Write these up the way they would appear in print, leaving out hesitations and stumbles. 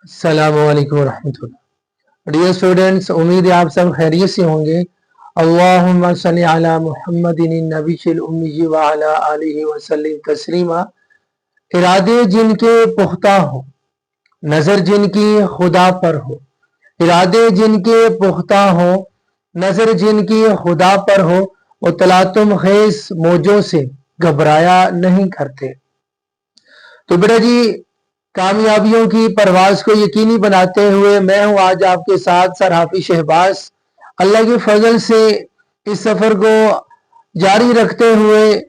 अस्सलामुअलैकुम रहमतुल्लाह। Dear students, उम्मीद है आप सब खैरियत से होंगे। अल्लाहुम्मा सल्ली अला मुहम्मदिन नबील उम्मी व अला आलिहि वसल्लिम तस्लीमा। इरादे जिनके पुख्ता हो, नजर जिनकी खुदा पर हो। इरादे जिनके पुख्ता हो, नजर जिनकी खुदा पर हो, वो तलातुम खेज मौजों से घबराया नहीं करते। तो बेटा जी, कामयाबियों की परवाज को यकीनी बनाते हुए मैं हूं आज आपके साथ सर हाफिज शहबाज। अल्लाह के फजल से इस सफर को जारी रखते हुए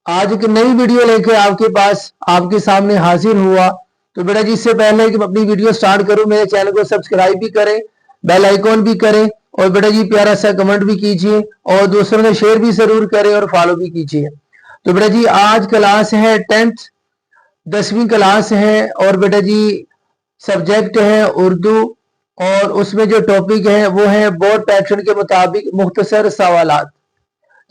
आज एक नई वीडियो लेके आपके पास आपके सामने हाजिर हुआ। तो बेटा जी, इससे पहले कि अपनी वीडियो स्टार्ट करूं, मेरे चैनल को सब्सक्राइब भी करें, बेल आइकॉन भी करें और बेटा जी प्यारा सा कमेंट भी कीजिए और दूसरों में शेयर भी जरूर करें और फॉलो भी कीजिए। तो बेटा जी, आज क्लास है 10th 10वीं क्लास है और बेटा जी सब्जेक्ट है उर्दू और उसमें जो टॉपिक है वो है बोर्ड पैटर्न के मुताबिक मुख्तसर सवालात।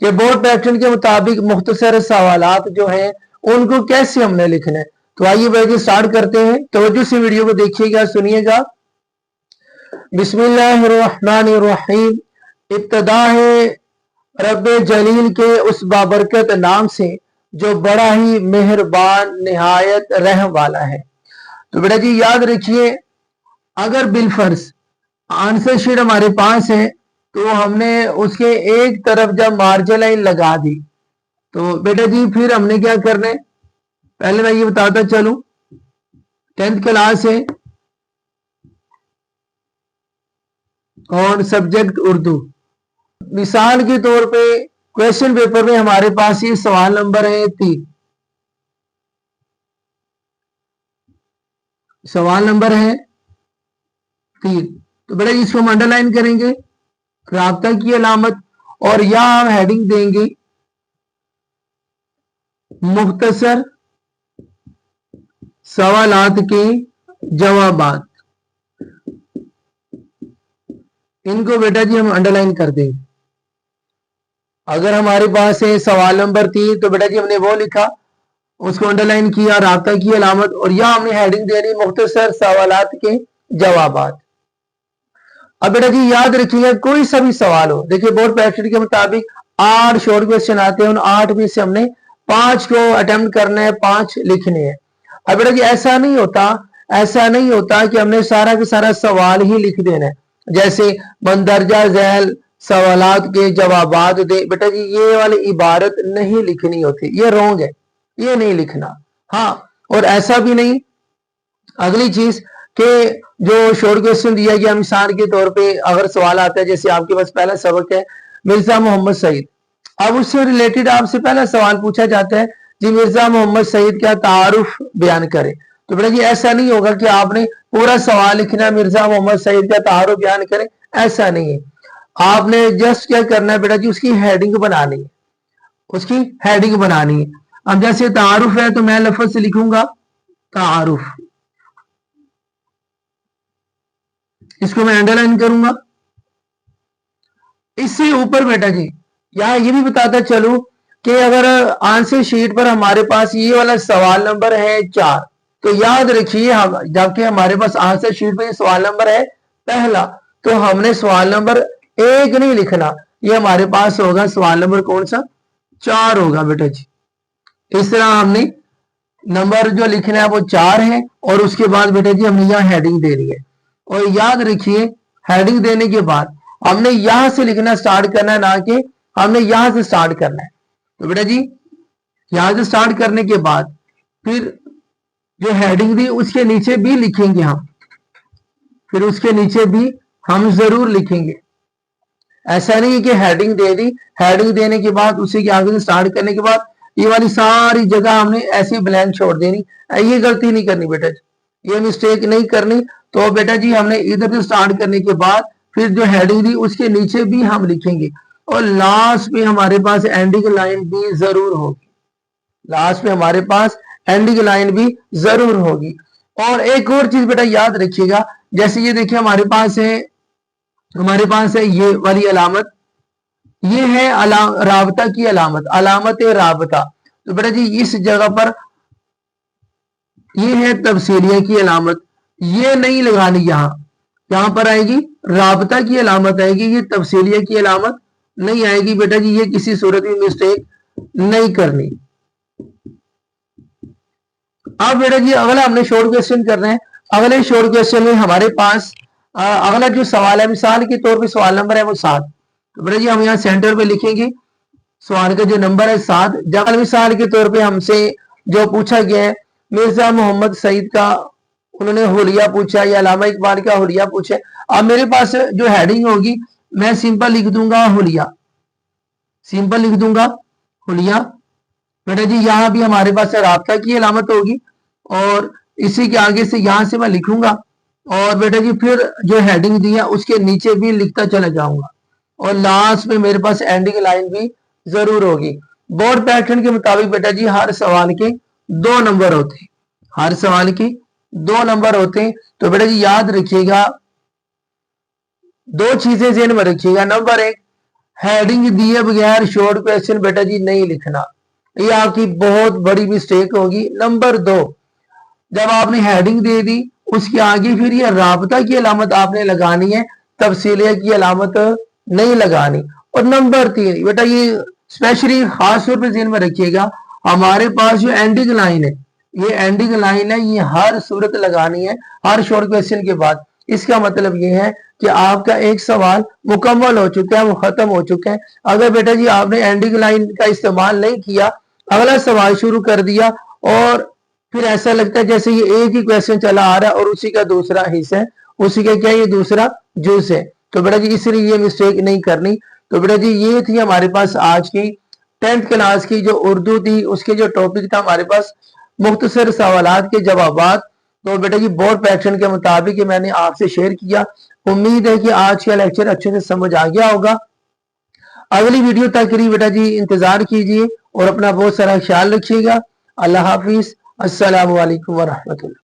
ये बोर्ड पैटर्न के मुताबिक मुख्तसर सवालात जो है उनको कैसे हमने लिखना है। तो आइए बेटा जी स्टार्ट करते हैं। तवज्जो से वीडियो को देखिएगा, सुनिएगा। बिस्मिल्लाहिर्रहमानिर्रहीम। इब्तदा है रब जलील के उस बाबरकत नाम से जो बड़ा ही मेहरबान निहायत रहम वाला है। तो बेटा जी याद रखिए, अगर बिलफर्ज आंसर शीट हमारे पास है तो हमने उसके एक तरफ जब मार्जिन लाइन लगा दी तो बेटा जी फिर हमने क्या करना है, पहले मैं ये बताता चलूं। 10th क्लास है और सब्जेक्ट उर्दू। मिसाल के तौर पे क्वेश्चन पेपर में हमारे पास ये सवाल नंबर है 3। सवाल नंबर है 3। तो बेटा इसको हम अंडरलाइन करेंगे, राब्ता की अलामत, और यहां हम हेडिंग देंगे मुख्तसर सवालात के जवाबात। इनको बेटा जी हम अंडरलाइन कर देंगे। अगर हमारे पास है सवाल नंबर 3 तो बेटा जी हमने वो लिखा, उसको अंडरलाइन किया, राब्ता की अलामत, और यहां हमने हेडिंग दे दी मुख्तसर सवालात के जवाबात। अब बेटा जी याद रखिएगा, कोई सा भी सवाल हो, देखिए बोर्ड पैटर्न के मुताबिक 8 शॉर्ट क्वेश्चन आते हैं, उन 8 में से हमने 5 को अटेम्प्ट करना है, 5 लिखने हैं। अब बेटा जी ऐसा नहीं होता कि हमने सारा का सारा सवाल ही लिख देना है, जैसे मंदरजा झैल सवालात के जवाबात दे। बेटा जी ये वाली इबारत नहीं लिखनी होती, ये रॉन्ग है, ये नहीं लिखना। हाँ, और ऐसा भी नहीं, अगली चीज के जो शॉर्ट क्वेश्चन दिया गया, मिसाल के तौर पे अगर सवाल आता है, जैसे आपके पास पहला सबक है मिर्जा मोहम्मद सईद, अब उससे रिलेटेड आपसे पहला सवाल पूछा जाता है जी मिर्जा मोहम्मद सईद का तारुफ बयान करें। तो बेटा जी ऐसा नहीं होगा कि आपने पूरा सवाल लिखना मिर्जा मोहम्मद सईद का तारुफ बयान करें, ऐसा नहीं है। आपने जस्ट क्या करना है बेटा जी, उसकी हेडिंग बनानी है, उसकी हेडिंग बनानी है। अब जैसे तारुफ है तो मैं लफ्ज से लिखूंगा तारुफ, इसको मैं अंडरलाइन करूंगा। इससे ऊपर बेटा जी यहां ये भी बताता चलूं कि अगर आंसर शीट पर हमारे पास ये वाला सवाल नंबर है 4, तो याद रखिए हम जबकि हमारे पास आंसर शीट पर सवाल नंबर है पहला, तो हमने सवाल नंबर 1 नहीं लिखना, ये हमारे पास होगा सवाल नंबर कौन सा, 4 होगा बेटा जी। इस तरह हमने नंबर जो लिखना है वो 4 है, और उसके बाद बेटा जी हमने यहाँ हेडिंग देनी है। और याद रखिए हेडिंग देने के बाद हमने यहां से लिखना स्टार्ट करना है, ना कि हमने यहां से स्टार्ट करना है। तो बेटा जी यहां से स्टार्ट करने के बाद फिर जो हेडिंग दी उसके नीचे भी लिखेंगे हम, फिर उसके नीचे भी हम जरूर लिखेंगे। ऐसा नहीं है कि हेडिंग दे दी, हेडिंग देने के बाद उसी के आगे से स्टार्ट करने के बाद ये वाली सारी जगह हमने ऐसे ब्लैंक छोड़ देनी, ये गलती नहीं करनी बेटा जी, ये मिस्टेक नहीं करनी। तो बेटा जी हमने इधर से स्टार्ट करने के बाद फिर जो हेडिंग दी उसके नीचे भी हम लिखेंगे, और लास्ट में हमारे पास एंडिंग लाइन भी जरूर होगी, लास्ट में हमारे पास एंडिंग लाइन भी जरूर होगी। और एक और चीज बेटा याद रखिएगा, जैसे ये देखिए हमारे पास है ये वाली अलामत, ये है राबता की अलामत, अलामत राबता। तो बेटा जी इस जगह पर ये है तफसीलिया की अलामत, یہ نہیں لگانی, یہاں پر آئے گی رابطہ کی علامت آئے گی, یہ تفصیلیہ کی علامت نہیں آئے گی بیٹا جی, یہ کسی صورت میں مسٹیک نہیں کرنی. اب بیٹا جی اگلا ہم نے شارٹ کویسچن کر رہے ہیں. اگلے شارٹ کویسچن میں ہمارے پاس اگلا جو سوال ہے, مثال کے طور پہ سوال نمبر ہے وہ 7. تو بیٹا جی ہم یہاں سینٹر پہ لکھیں گے سوال کا جو نمبر ہے 7. جب مثال کے طور پہ ہم سے جو پوچھا گیا ہے مرزا محمد سعید کا انہوں نے حلیہ پوچھا یا علامہ اقبال کا حلیہ پوچھا. اب میرے پاس جو ہیڈنگ ہوگی میں سمپل لکھ دوں گا حلیہ, سمپل لکھ دوں گا حلیہ. بیٹا جی یہاں بھی ہمارے پاس رابطہ کی علامت ہوگی اور اسی کے آگے سے یہاں سے میں لکھوں گا اور بیٹا جی پھر جو ہیڈنگ دی ہے اس کے نیچے بھی لکھتا چلا جاؤں گا اور لاسٹ میں میرے پاس اینڈنگ لائن بھی ضرور ہوگی. بورڈ پیٹرن کے مطابق بیٹا جی ہر سوال کے 2 نمبر ہوتے ہیں, ہر سوال کے 2 نمبر ہوتے ہیں. تو بیٹا جی یاد رکھیے گا 2 چیزیں ذہن میں رکھیے گا. نمبر 1 ہیڈنگ دیے بغیر شارٹ کویسچن بیٹا جی نہیں لکھنا, یہ آپ کی بہت بڑی مسٹیک ہوگی. نمبر 2 جب آپ نے ہیڈنگ دے دی اس کے آگے پھر یہ رابطہ کی علامت آپ نے لگانی ہے, تفصیلیہ کی علامت نہیں لگانی. اور نمبر 3 بیٹا یہ اسپیشلی خاص طور پہ ذہن میں رکھیے گا ہمارے پاس جو اینڈنگ لائن ہے, یہ اینڈنگ لائن ہے, یہ ہر صورت لگانی ہے ہر شارٹ کویسچن کے بعد. اس کا مطلب یہ ہے کہ آپ کا ایک سوال مکمل ہو چکا ہے, وہ ختم ہو چکا ہے. اگر بیٹا جی آپ نے اینڈنگ لائن کا استعمال نہیں کیا, اگلا سوال شروع کر دیا اور پھر ایسا لگتا ہے جیسے یہ ایک ہی کویسچن چلا آ رہا ہے اور اسی کا دوسرا حصہ ہے, اسی کا کیا یہ دوسرا جز ہے. تو بیٹا جی اس لیے یہ مسٹیک نہیں کرنی. تو بیٹا جی یہ تھی ہمارے پاس آج کی 10th کلاس کی جو اردو تھی, اس کے جو ٹاپک تھا ہمارے پاس مختصر سوالات کے جوابات. تو بیٹا جی بورڈ پیٹرن کے مطابق میں نے آپ سے شیئر کیا. امید ہے کہ آج کا لیکچر اچھے سے سمجھ آ گیا ہوگا. اگلی ویڈیو تک کے لیے بیٹا جی انتظار کیجئے اور اپنا بہت سارا خیال رکھیے گا. اللہ حافظ. السلام علیکم ورحمۃ اللہ.